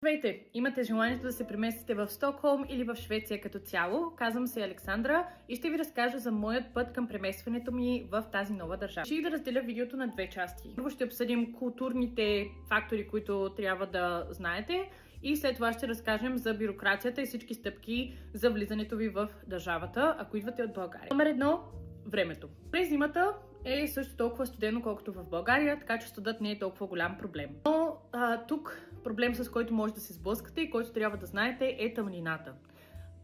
Здравейте! Имате желанието да се преместите в Стокхолм или в Швеция като цяло? Казвам се Александра и ще ви разкажа за моят път към преместването ми в тази нова държава. Ще да разделя видеото на две части. Първо ще обсъдим културните фактори, които трябва да знаете, и след това ще разкажем за бюрокрацията и всички стъпки за влизането ви в държавата, ако идвате от България. Номер 1. Времето. През зимата е също толкова студено, колкото в България, така че студът не е толкова голям проблем. Но тук проблем, с който може да се сблъскате и който трябва да знаете, е тъмнината.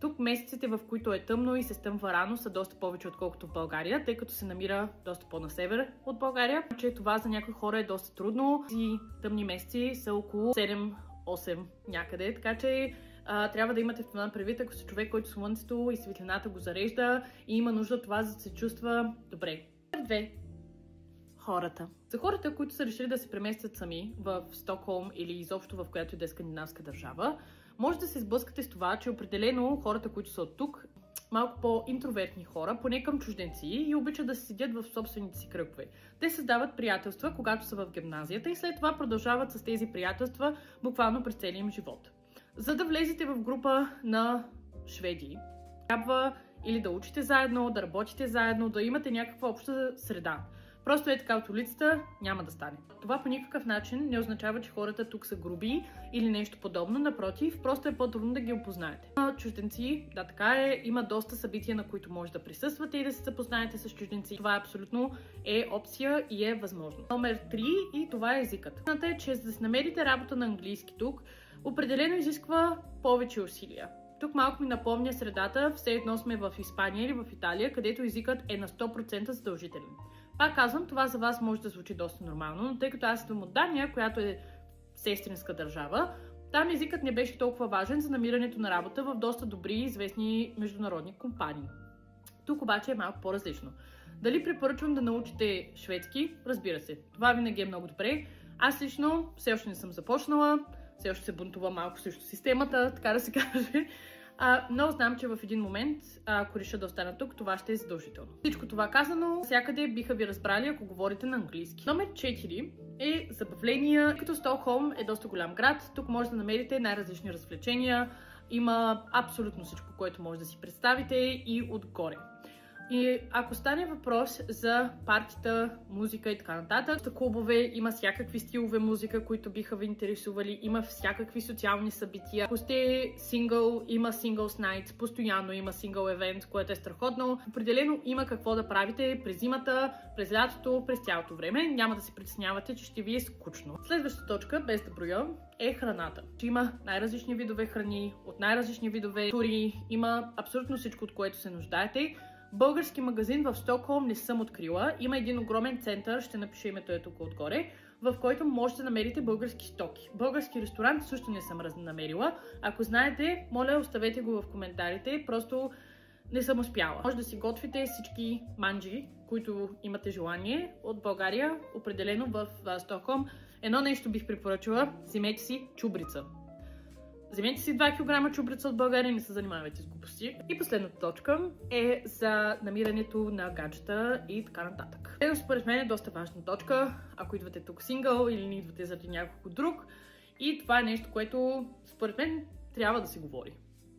Тук месеците, в които е тъмно и се стъмва рано, са доста повече отколкото в България, тъй като се намира доста по-на север от България. Че това за някои хора е доста трудно. Тези тъмни месеци са около 7-8 някъде, така че трябва да имате това предвид, ако сте човек, който слънцето и светлината го зарежда и има нужда от това, за да се чувства добре. Две. Хората. За хората, които са решили да се преместят сами в Стокхолм или изобщо в която и да е скандинавска държава, може да се сблъскате с това, че определено хората, които са от тук, малко по-интровертни хора, поне към чужденци, и обичат да се седят в собствените си кръгове. Те създават приятелства, когато са в гимназията, и след това продължават с тези приятелства буквално през целия им живот. За да влезете в група на шведи, трябва или да учите заедно, да работите заедно, да имате някаква обща среда. Просто е така от улицата, няма да стане. Това по никакъв начин не означава, че хората тук са груби или нещо подобно. Напротив, просто е по-трудно да ги опознаете. Чужденци, да, така е, има доста събития, на които може да присъствате и да се запознаете с чужденци. Това абсолютно е опция и е възможно. Номер 3, и това е езикът. Знаете е, че за да си намерите работа на английски тук, определено изисква повече усилия. Тук малко ми напомня средата, все едно сме в Испания или в Италия, където езикът е на 100% задължителен. Пак казвам, това за вас може да звучи доста нормално, но тъй като аз съм от Дания, която е сестринска държава, там езикът не беше толкова важен за намирането на работа в доста добри и известни международни компании. Тук обаче е малко по-различно. Дали препоръчвам да научите шведски? Разбира се. Това винаги е много добре. Аз лично все още не съм започнала, все още се бунтува малко срещу системата, така да се каже. Но знам, че в един момент, ако реша да остана тук, това ще е задължително. Всичко това казано, всякъде биха ви разбрали, ако говорите на английски. Номер 4 е забавления. Като Стокхолм е доста голям град, тук може да намерите най-различни развлечения. Има абсолютно всичко, което може да си представите и отгоре. И ако стане въпрос за партита, музика и така нататък, клубове, има всякакви стилове музика, които биха ви интересували, има всякакви социални събития. Ако сте сингъл, има Singles Night, постоянно има сингъл евент, което е страхотно. Определено има какво да правите през зимата, през лятото, през цялото време. Няма да се притеснявате, че ще ви е скучно. Следващата точка, без да броя, е храната. Има най-различни видове храни, от най-различни видове тури, има абсолютно всичко, от което се нуждаете. Български магазин в Стокхолм не съм открила. Има един огромен център, ще напиша името е тук отгоре, в който можете да намерите български стоки. Български ресторант също не съм намерила. Ако знаете, моля, оставете го в коментарите, просто не съм успяла. Може да си готвите всички манджи, които имате желание от България, определено в Стокхолм. Едно нещо бих препоръчала, вземете си чубрица. Вземете си 2 кг чубрица от България, не се занимавайте с глупости. И последната точка е за намирането на гаджета и така нататък. Ето според мен е доста важна точка, ако идвате тук сингъл или не идвате заради някой друг. И това е нещо, което според мен трябва да се говори.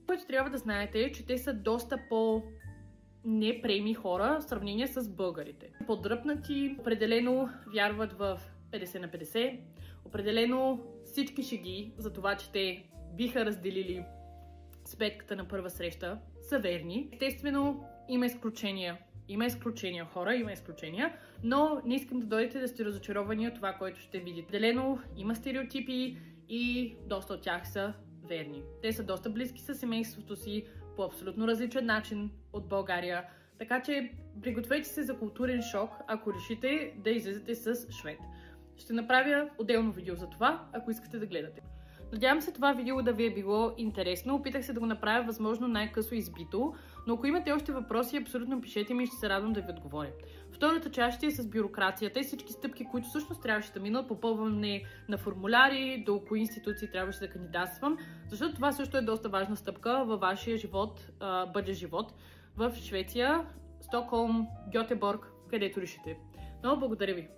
Което трябва да знаете е, че те са доста по-непреми хора в сравнение с българите. По-дръпнати, определено вярват в 50 на 50, определено всички шеги за това, че те биха разделили сметката на първа среща, са верни. Естествено, има изключения. Има изключения, хора, има изключения, но не искам да дойдете да сте разочаровани от това, което ще видите. Делено има стереотипи и доста от тях са верни. Те са доста близки със семейството си по абсолютно различен начин от България. Така че пригответе се за културен шок, ако решите да излезете с швед. Ще направя отделно видео за това, ако искате да гледате. Надявам се това видео да ви е било интересно. Опитах се да го направя възможно най-късо избито, но ако имате още въпроси, абсолютно пишете ми и ще се радвам да ви отговоря. Втората част ще е с бюрокрацията и всички стъпки, които всъщност трябваше да минат, попълване на формуляри, до кои институции трябваше да кандидатствам, защото това също е доста важна стъпка във вашия живот, бъдещ живот в Швеция, Стокхолм, Гьотеборг, където решите. Но благодаря ви!